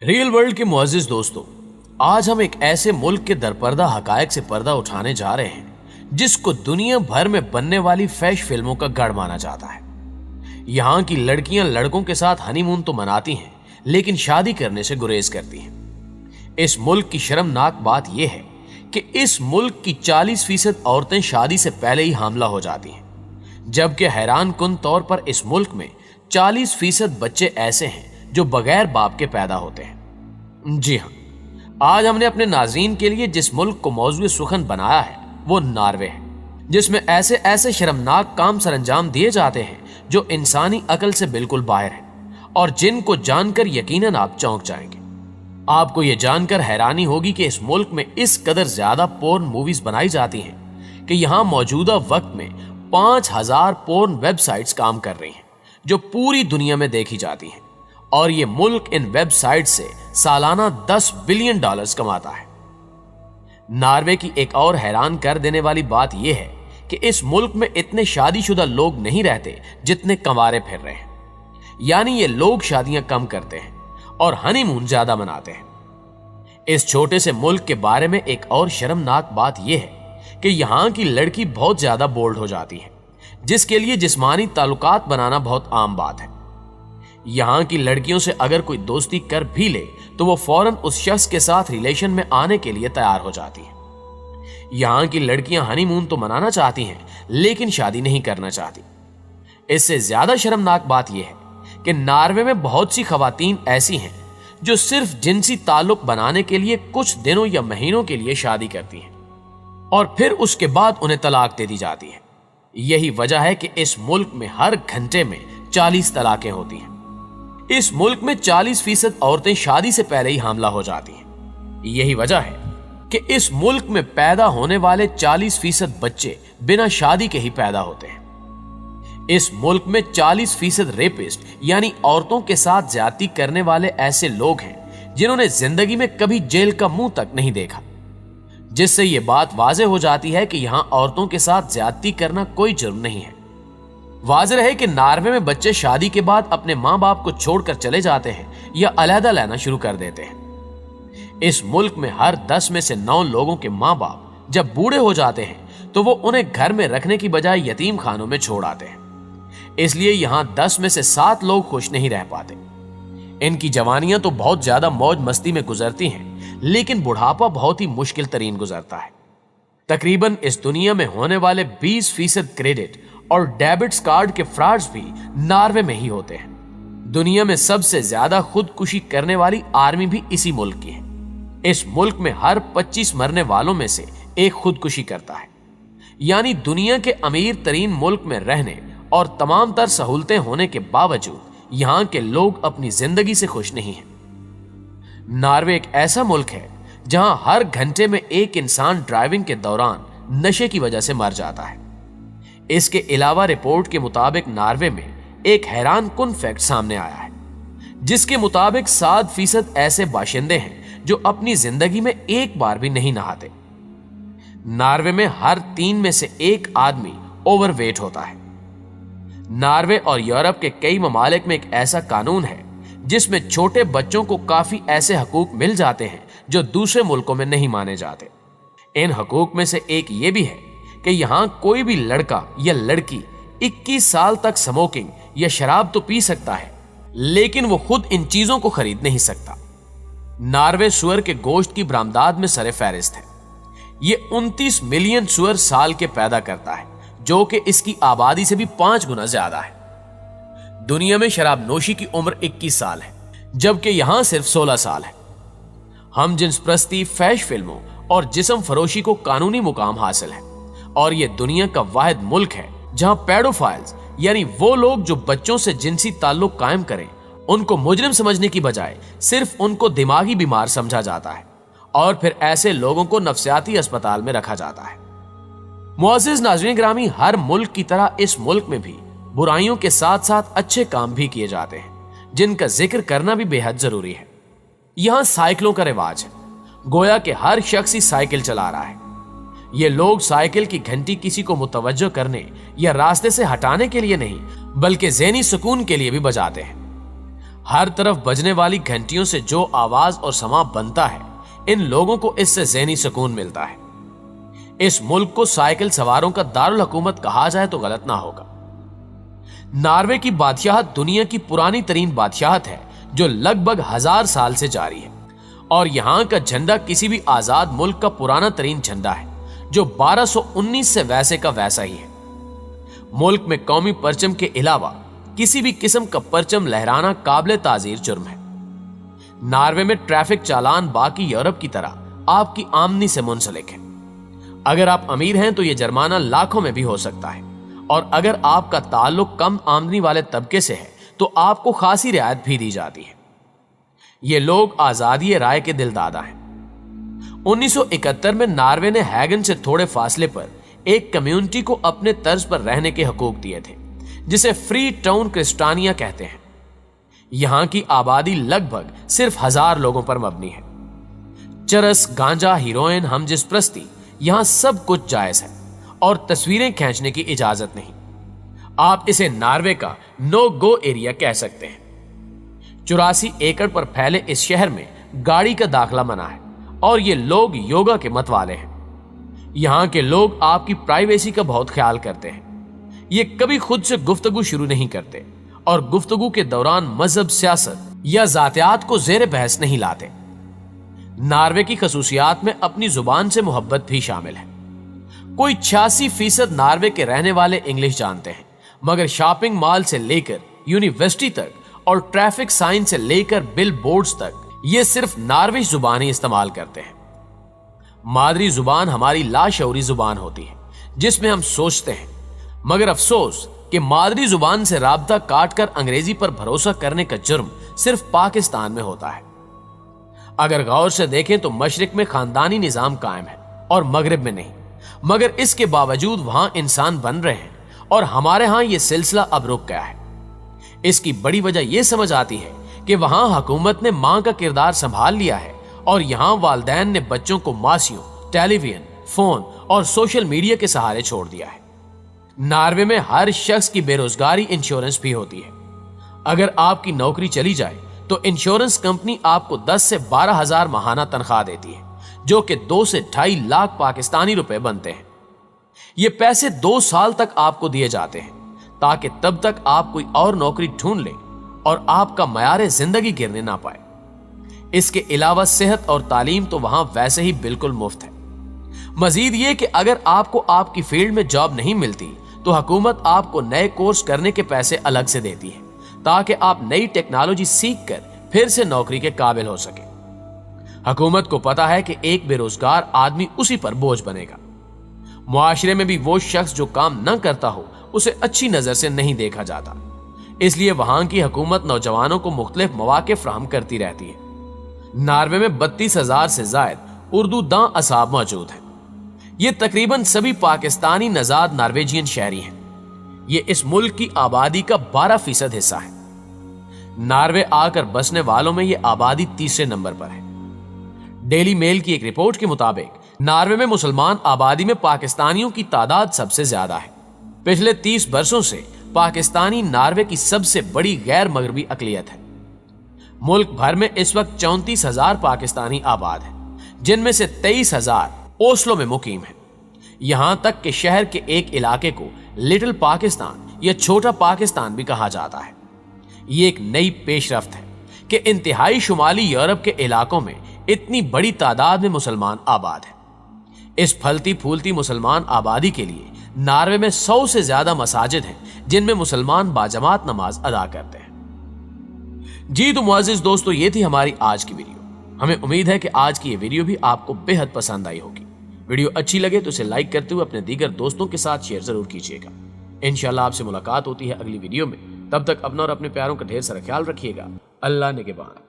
Real world के मुअज़्ज़िज़ दोस्तों, आज हम एक ऐसे मुल्क के दरपर्दा हकायक से पर्दा उठाने जा रहे हैं जिसको दुनिया भर में बनने वाली फैश फिल्मों का गढ़ माना जाता है। यहाँ की लड़कियां लड़कों के साथ हनीमून तो मनाती हैं, लेकिन शादी करने से गुरेज करती हैं। इस मुल्क की शर्मनाक बात यह है कि इस मुल्क की 40% औरतें शादी से पहले ही हामला हो जाती हैं, जबकि हैरान कुन तौर पर इस मुल्क में 40% बच्चे ऐसे हैं जो बगैर बाप के पैदा होते हैं। जी हाँ, आज हमने अपने नाज़रीन के लिए जिस मुल्क को मौज़ूए सुखन बनाया है वो नॉर्वे है, जिसमें ऐसे ऐसे शर्मनाक काम सरंजाम दिए जाते हैं जो इंसानी अकल से बिल्कुल बाहर हैं और जिनको जानकर यकीनन आप चौंक जाएंगे। आपको ये जानकर हैरानी होगी कि इस मुल्क में इस कदर ज्यादा पोर्न मूवीज बनाई जाती हैं कि यहाँ मौजूदा वक्त में 5000 पोर्न वेबसाइट्स काम कर रही हैं जो पूरी दुनिया में देखी जाती हैं, और ये मुल्क इन वेबसाइट से सालाना $10 बिलियन कमाता है। नॉर्वे की एक और हैरान कर देने वाली बात यह है कि इस मुल्क में इतने शादीशुदा लोग नहीं रहते जितने कंवारे फिर रहे हैं, यानी ये लोग शादियां कम करते हैं और हनीमून ज्यादा मनाते हैं। इस छोटे से मुल्क के बारे में एक और शर्मनाक बात यह है कि यहाँ की लड़की बहुत ज्यादा बोल्ड हो जाती है, जिसके लिए जिस्मानी ताल्लुकात बनाना बहुत आम बात है। यहाँ की लड़कियों से अगर कोई दोस्ती कर भी ले तो वो फौरन उस शख्स के साथ रिलेशन में आने के लिए तैयार हो जाती हैं। यहाँ की लड़कियां हनीमून तो मनाना चाहती हैं, लेकिन शादी नहीं करना चाहती। इससे ज्यादा शर्मनाक बात यह है कि नॉर्वे में बहुत सी खवातीन ऐसी हैं जो सिर्फ जिनसी ताल्लुक बनाने के लिए कुछ दिनों या महीनों के लिए शादी करती हैं और फिर उसके बाद उन्हें तलाक दे दी जाती है। यही वजह है कि इस मुल्क में हर घंटे में 40 तलाकें होती हैं। इस मुल्क में 40% औरतें शादी से पहले ही हामला हो जाती हैं। यही वजह है कि इस मुल्क में पैदा होने वाले 40% बच्चे बिना शादी के ही पैदा होते हैं। इस मुल्क में 40% रेपिस्ट यानी औरतों के साथ ज्यादती करने वाले ऐसे लोग हैं जिन्होंने जिंदगी में कभी जेल का मुंह तक नहीं देखा, जिससे यह बात वाज़ेह हो जाती है कि यहां औरतों के साथ ज्यादती करना कोई जुर्म नहीं है। वाज़ेह है कि नॉर्वे में बच्चे शादी के बाद अपने माँ बाप को छोड़कर चले जाते हैं या अलहदा लेना शुरू कर देते हैं। इस मुल्क में हर 10 में से 9 लोगों के माँ बाप जब बूढ़े हो जाते हैं तो वो उन्हें घर में रखने की बजाय यतीम खानों में छोड़ आते हैं। इसलिए यहाँ 10 में से 7 लोग खुश नहीं रह पाते। इनकी जवानियां तो बहुत ज्यादा मौज मस्ती में गुजरती हैं, लेकिन बुढ़ापा बहुत ही मुश्किल तरीन गुजरता है। तकरीबन इस दुनिया में होने वाले 20% क्रेडिट और डेबिट्स कार्ड के फ्रॉड्स भी नॉर्वे में ही होते हैं। दुनिया में सबसे ज्यादा खुदकुशी करने वाली आर्मी भी इसी मुल्क की है। इस मुल्क में हर 25 मरने वालों में से एक खुदकुशी करता है, यानी दुनिया के अमीर तरीन मुल्क में रहने और तमाम तर सहूलतें होने के बावजूद यहाँ के लोग अपनी जिंदगी से खुश नहीं हैं। नॉर्वे एक ऐसा मुल्क है जहां हर घंटे में एक इंसान ड्राइविंग के दौरान नशे की वजह से मर जाता है। इसके अलावा रिपोर्ट के मुताबिक नॉर्वे में एक हैरान कुन फैक्ट सामने आया है, जिसके मुताबिक 7% ऐसे बाशिंदे हैं जो अपनी जिंदगी में एक बार भी नहीं नहाते। नॉर्वे में हर 3 में से 1 आदमी ओवरवेट होता है। नॉर्वे और यूरोप के कई ममालिक में एक ऐसा कानून है जिसमें छोटे बच्चों को काफी ऐसे हकूक मिल जाते हैं जो दूसरे मुल्कों में नहीं माने जाते। इन हकूक में से एक ये भी है कि यहाँ कोई भी लड़का या लड़की 21 साल तक स्मोकिंग या शराब तो पी सकता है, लेकिन वो खुद इन चीजों को खरीद नहीं सकता। नॉर्वे सुअर के गोश्त की बरामदात में सरे फहरिस्त है। ये 29 मिलियन सुअर साल के पैदा करता है, जो कि इसकी आबादी से भी 5 गुना ज्यादा है। दुनिया में शराब नोशी की उम्र 21 साल है, जबकि यहां सिर्फ 16 साल है। हम जिन्स प्रस्ती, फैश फिल्मों और जिस्म फरोशी को कानूनी मुकाम हासिल है, और यह दुनिया का वाहिद मुल्क है जहां पेडोफाइल्स यानी वो लोग जो बच्चों से जिनसी ताल्लुक कायम करें, उनको मुजरिम समझने की बजाय सिर्फ उनको दिमागी बीमार समझा जाता है और फिर ऐसे लोगों को नफ्सियाती अस्पताल में रखा जाता है। मुअज़्ज़िज़ नाज़रीन गिरामी, हर मुल्क की तरह इस मुल्क में भी बुराइयों के साथ साथ अच्छे काम भी किए जाते हैं, जिनका जिक्र करना भी बेहद जरूरी है। यहाँ साइकिलों का रिवाज है, गोया कि हर शख्स ही साइकिल चला रहा है। ये लोग साइकिल की घंटी किसी को मुतवज्जो करने या रास्ते से हटाने के लिए नहीं, बल्कि ज़हनी सुकून के लिए भी बजाते हैं। हर तरफ बजने वाली घंटियों से जो आवाज और समा बनता है, इन लोगों को इससे ज़हनी सुकून मिलता है। इस मुल्क को साइकिल सवारों का दारुल हुकूमत कहा जाए तो गलत ना होगा। नॉर्वे की बादशाहत दुनिया की पुरानी तरीन बादशाहत है जो लगभग 1000 साल से जारी है, और यहां का झंडा किसी भी आजाद मुल्क का पुराना तरीन झंडा है जो 1219 से वैसे का वैसा ही है। मुल्क में कौमी परचम के अलावा किसी भी किस्म का परचम लहराना काबिल ताजीर जुर्म है। नॉर्वे में ट्रैफिक चालान बाकी यूरोप की तरह आपकी आमदनी से मुंसलिक है। अगर आप अमीर हैं तो यह जुर्माना लाखों में भी हो सकता है, और अगर आपका ताल्लुक कम आमदनी वाले तबके से है तो आपको खासी रियायत भी दी जाती है। ये लोग आजादी राय के दिलदादा हैं। 1971 में नॉर्वे ने हैगन से थोड़े फासले पर एक कम्युनिटी को अपने तर्ज पर रहने के हकूक दिए थे, जिसे फ्री टाउन क्रिस्टानिया कहते हैं। यहां की आबादी लगभग सिर्फ 1000 लोगों पर मबनी है। चरस, गांजा, हीरोइन, हमजिस प्रस्ती, यहां सब कुछ जायज है और तस्वीरें खींचने की इजाजत नहीं। आप इसे नॉर्वे का नो गो एरिया कह सकते हैं। 84 एकड़ पर फैले इस शहर में गाड़ी का दाखला मना है, और ये लोग योगा के मत वाले हैं। यहां के लोग आपकी प्राइवेसी का बहुत ख्याल करते हैं। ये कभी खुद से गुफ्तगू शुरू नहीं करते, और गुफ्तगू के दौरान मजहब, सियासत या जातियात को जेर बहस नहीं लाते। नॉर्वे की खसूसियात में अपनी जुबान से मोहब्बत भी शामिल है। कोई 86% नॉर्वे के रहने वाले इंग्लिश जानते हैं, मगर शॉपिंग मॉल से लेकर यूनिवर्सिटी तक और ट्रैफिक साइन से लेकर बिल बोर्ड्स तक ये सिर्फ नॉर्वेज जुबान ही इस्तेमाल करते हैं। मादरी जुबान हमारी लाशऊरी जुबान होती है जिसमें हम सोचते हैं, मगर अफसोस कि मादरी जुबान से राब्ता काट कर अंग्रेजी पर भरोसा करने का जुर्म सिर्फ पाकिस्तान में होता है। अगर गौर से देखें तो मशरिक में खानदानी निजाम कायम है और मगरिब में नहीं, मगर इसके बावजूद वहां इंसान बन रहे हैं और हमारे यहां यह सिलसिला अब रुक गया है। इसकी बड़ी वजह यह समझ आती है कि वहां हुकूमत ने मां का किरदार संभाल लिया है और यहां वालदैन ने बच्चों को मासियों, टेलीविजन, फोन और सोशल मीडिया के सहारे छोड़ दिया है। नॉर्वे में हर शख्स की बेरोजगारी इंश्योरेंस भी होती है। अगर आपकी नौकरी चली जाए तो इंश्योरेंस कंपनी आपको 10 से 12 हजार माहाना तनख्वाह देती है, जो कि 2 से 2.5 लाख पाकिस्तानी रुपए बनते हैं। ये पैसे 2 साल तक आपको दिए जाते हैं ताकि तब तक आप कोई और नौकरी ढूंढ लें और आपका मयार जिंदगी गिरने ना पाए। इसके अलावा सेहत और तालीम तो वहां वैसे ही बिल्कुल मुफ्त है। मजीद ये कि अगर आपको आपकी फील्ड में जॉब नहीं मिलती तो हुकूमत आपको नए कोर्स करने के पैसे अलग से देती है ताकि आप नई टेक्नोलॉजी सीख कर फिर से नौकरी के काबिल हो सके। हुकूमत को पता है कि एक बेरोजगार आदमी उसी पर बोझ बनेगा। मुआशरे में भी वो शख्स जो काम न करता हो उसे अच्छी नजर से नहीं देखा जाता, इसलिए वहां की हुकूमत नौजवानों को मुख्तलिफ मौके फराहम करती रहती है। नॉर्वे में 32,000 से ज्यादा उर्दू दां असाब मौजूद हैं। ये तकरीबन सभी पाकिस्तानी नजाद नॉर्वेजियन शहरी हैं। ये इस मुल्क की आबादी का 12% हिस्सा है। नॉर्वे आकर बसने वालों में ये आबादी तीसरे नंबर पर है। डेली मेल की एक रिपोर्ट के मुताबिक नॉर्वे में मुसलमान आबादी में पाकिस्तानियों की तादाद सबसे ज्यादा है। पिछले 30 वर्षों से पाकिस्तानी नॉर्वे की सबसे बड़ी गैर मगरबी अकलियत है। मुल्क भर में इस वक्त 34,000 पाकिस्तानी आबाद है, जिनमें से 23,000 ओस्लो में मुकीम है। यहां तक कि शहर के एक इलाके को लिटिल पाकिस्तान या छोटा पाकिस्तान भी कहा जाता है। ये एक नई पेशरफ्त है कि इंतहाई शुमाली यूरोप के इलाकों में इतनी बड़ी तादाद में मुसलमान आबाद है। इस फलती फूलती मुसलमान आबादी के लिए नॉर्वे में 100 से ज्यादा मसाजिद हैं जिनमें मुसलमान बाजमात नमाज अदा करते हैं। जी तो मुअज़्ज़िज़ दोस्तों, ये थी हमारी आज की वीडियो। हमें उम्मीद है कि आज की ये वीडियो भी आपको बेहद पसंद आई होगी। वीडियो अच्छी लगे तो इसे लाइक करते हुए अपने दीगर दोस्तों के साथ शेयर जरूर कीजिएगा। इंशाल्लाह आपसे मुलाकात होती है अगली वीडियो में। तब तक अपना और अपने प्यारों का ढेर सारा ख्याल रखिएगा। अल्लाह निगहबान।